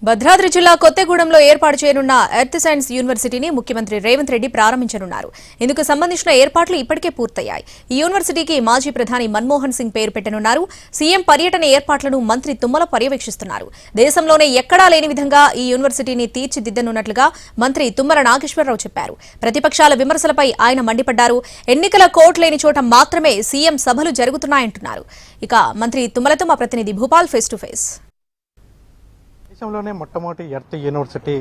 భద్రాద్రి జిల్లా కొత్తగూడెంలో ఏర్పాటు చేయనున్న ఎర్త్ సైన్స్ యూనివర్సిటీని ముఖ్యమంత్రి రేవంత్ రెడ్డి ప్రారంభించనున్నారు. ఇందుకు సంబంధించిన ఏర్పాట్లు ఇప్పటికే పూర్తయ్యాయి. ఈ యూనివర్సిటీకి మాజీ ప్రధాని మన్మోహన్ సింగ్ పేరు పెట్టనున్నారు. సీఎం పర్యటన ఏర్పాట్లను మంత్రి తుమ్మల పర్యవేక్షిస్తున్నారు. దేశంలోనే ఎక్కడా లేని విధంగా ఈ యూనివర్సిటీని తీర్చిదిద్దనున్నట్లుగా మంత్రి తుమ్మల నాగేశ్వరరావు చెప్పారు. ప్రతిపక్షాల విమర్శలపై ఆయన మండిపడ్డారు. ఎన్నికల కోడ్ లేని చోట మాత్రమే సీఎం సభలు జరుగుతున్నాయంటున్నారు. ఇక మంత్రి తుమ్మలతో మా ప్రతినిధి భూపాల్ ఫేస్ టు ఫేస్. దేశంలోనే మొట్టమొదటి ఎర్త్ యూనివర్సిటీ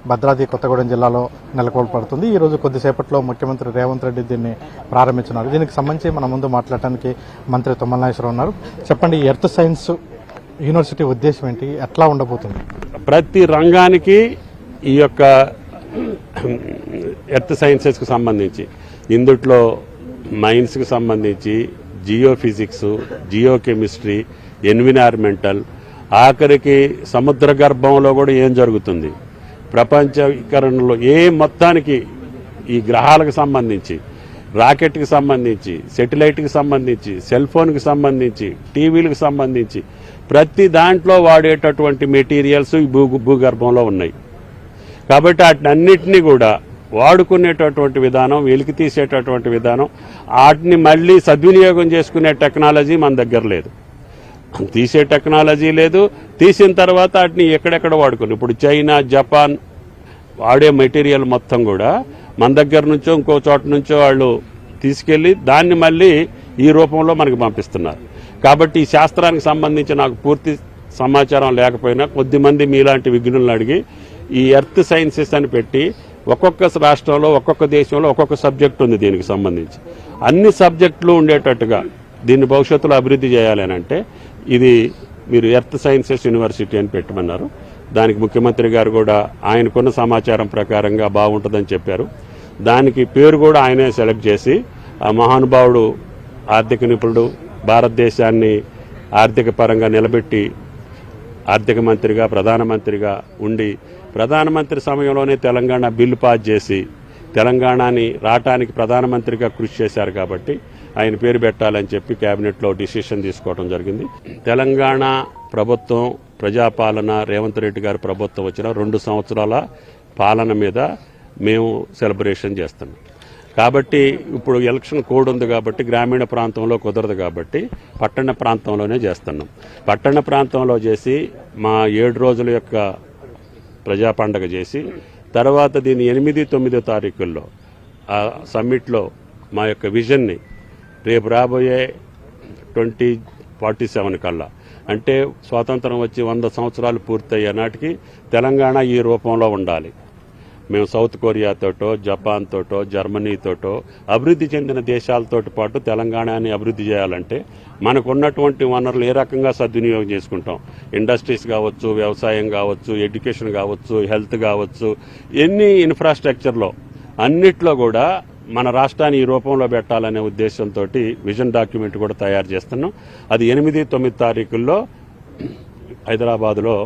భద్రాద్రి కొత్తగూడెం జిల్లాలో నెలకొల్పడుతుంది. ఈ రోజు కొద్దిసేపట్లో ముఖ్యమంత్రి రేవంత్ రెడ్డి దీన్ని ప్రారంభించున్నారు. దీనికి సంబంధించి మన ముందు మాట్లాడటానికి మంత్రి తుమ్మల నాగేశ్వరరావు ఉన్నారు. చెప్పండి, ఎర్త్ సైన్స్ యూనివర్సిటీ ఉద్దేశం ఏంటి, ఎట్లా ఉండబోతుంది? ప్రతి రంగానికి ఈ యొక్క ఎర్త్ సైన్సెస్కి సంబంధించి ఇందుట్లో మైన్స్కి సంబంధించి geophysics, geochemistry, environmental, ఆఖరికి సముద్ర గర్భంలో కూడా ఏం జరుగుతుంది, ప్రపంచీకరణలో మొత్తానికి ఈ గ్రహాలకు సంబంధించి, రాకెట్కి సంబంధించి, శాటిలైట్కి సంబంధించి, సెల్ ఫోన్కి సంబంధించి, టీవీలకు సంబంధించి ప్రతి దాంట్లో వాడేటటువంటి మెటీరియల్స్ ఈ భూగర్భంలో ఉన్నాయి. కాబట్టి వాటినన్నిటినీ కూడా వాడుకునేటటువంటి విధానం, వెలికి తీసేటటువంటి విధానం, వాటిని మళ్ళీ సద్వినియోగం చేసుకునే టెక్నాలజీ మన దగ్గర లేదు. తీసే టెక్నాలజీ లేదు. తీసిన తర్వాత వాటిని ఎక్కడెక్కడ వాడుకుని ఇప్పుడు చైనా, జపాన్ వాడే మెటీరియల్ మొత్తం కూడా మన దగ్గర నుంచో ఇంకో చోట నుంచో వాళ్ళు తీసుకెళ్లి దాన్ని మళ్ళీ ఈ రూపంలో మనకు పంపిస్తున్నారు. కాబట్టి ఈ శాస్త్రానికి సంబంధించి నాకు పూర్తి సమాచారం లేకపోయినా కొద్దిమంది మీలాంటి విజ్ఞులను అడిగి ఈ ఎర్త్ సైన్సెస్ అని పెట్టి ఒక్కొక్క రాష్ట్రంలో, ఒక్కొక్క దేశంలో ఒక్కొక్క సబ్జెక్ట్ ఉంది. దీనికి సంబంధించి అన్ని సబ్జెక్టులు ఉండేటట్టుగా దీన్ని భవిష్యత్తులో అభివృద్ధి చేయాలని అంటే ఇది మీరు ఎర్త్ సైన్సెస్ యూనివర్సిటీ అని పెట్టమన్నారు. దానికి ముఖ్యమంత్రి గారు కూడా ఆయనకున్న సమాచారం ప్రకారంగా బాగుంటుందని చెప్పారు. దానికి పేరు కూడా ఆయనే సెలెక్ట్ చేసి, ఆ మహానుభావుడు ఆర్థిక నిపుణుడు, భారతదేశాన్ని ఆర్థిక పరంగా నిలబెట్టి ఆర్థిక మంత్రిగా, ప్రధానమంత్రిగా ఉండి ప్రధానమంత్రి సమయంలోనే తెలంగాణ బిల్లు పాస్ చేసి తెలంగాణని రావటానికి ప్రధానమంత్రిగా కృషి చేశారు. కాబట్టి ఆయన పేరు పెట్టాలని చెప్పి కేబినెట్లో డిసిషన్ తీసుకోవడం జరిగింది. తెలంగాణ ప్రభుత్వం ప్రజాపాలన, రేవంత్ రెడ్డి గారి ప్రభుత్వం వచ్చిన 2 సంవత్సరాల పాలన మీద మేము సెలబ్రేషన్ చేస్తున్నాం. కాబట్టి ఇప్పుడు ఎలక్షన్ కోడ్ ఉంది కాబట్టి గ్రామీణ ప్రాంతంలో కుదరదు కాబట్టి పట్టణ ప్రాంతంలోనే చేస్తున్నాం. పట్టణ ప్రాంతంలో చేసి మా 7 రోజుల యొక్క ప్రజా పండగ చేసి తర్వాత దీన్ని 8, 9 తారీఖుల్లో ఆ సమ్మిట్లో మా యొక్క విజన్ని రేపు రాబోయే 2047 కల్లా, అంటే స్వాతంత్రం వచ్చి 100 సంవత్సరాలు పూర్తయ్యే నాటికి తెలంగాణ ఈ రూపంలో ఉండాలి. మేము సౌత్ కొరియాతోటో, జపాన్తోటో, జర్మనీతోటో అభివృద్ధి చెందిన దేశాలతో పాటు తెలంగాణని అభివృద్ధి చేయాలంటే మనకు ఉన్నటువంటి వనరులు ఏ రకంగా సద్వినియోగం చేసుకుంటాం. ఇండస్ట్రీస్ కావచ్చు, వ్యవసాయం కావచ్చు, ఎడ్యుకేషన్ కావచ్చు, హెల్త్ కావచ్చు, ఎన్ని ఇన్ఫ్రాస్ట్రక్చర్లో అన్నిట్లో కూడా మన రాష్ట్రాన్ని ఈ రూపంలో పెట్టాలనే ఉద్దేశంతో విజన్ డాక్యుమెంట్ కూడా తయారు చేస్తున్నాం. అది 8, 9 తారీఖుల్లో హైదరాబాద్లో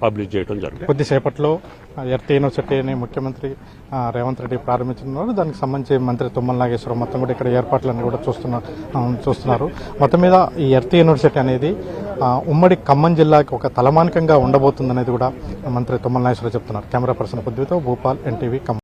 పబ్లిష్ చేయడం జరుగుతుంది. కొద్దిసేపట్లో ఎర్త్ యూనివర్సిటీని ముఖ్యమంత్రి రేవంత్ రెడ్డి ప్రారంభించనున్నారు. దానికి సంబంధించి మంత్రి తుమ్మల నాగేశ్వరరావు మొత్తం కూడా ఇక్కడ ఏర్పాట్లన్నీ కూడా చూస్తున్నారు. మొత్తం మీద ఈ ఎర్త్ యూనివర్సిటీ అనేది ఉమ్మడి ఖమ్మం జిల్లాకి ఒక తలమానికంగా ఉండబోతుందనేది కూడా మంత్రి తుమ్మల నాగేశ్వరరావు చెప్తున్నారు. కెమెరా పర్సన్ బుద్ధితో భూపాల్, ఎన్టీవీ, ఖమ్మం.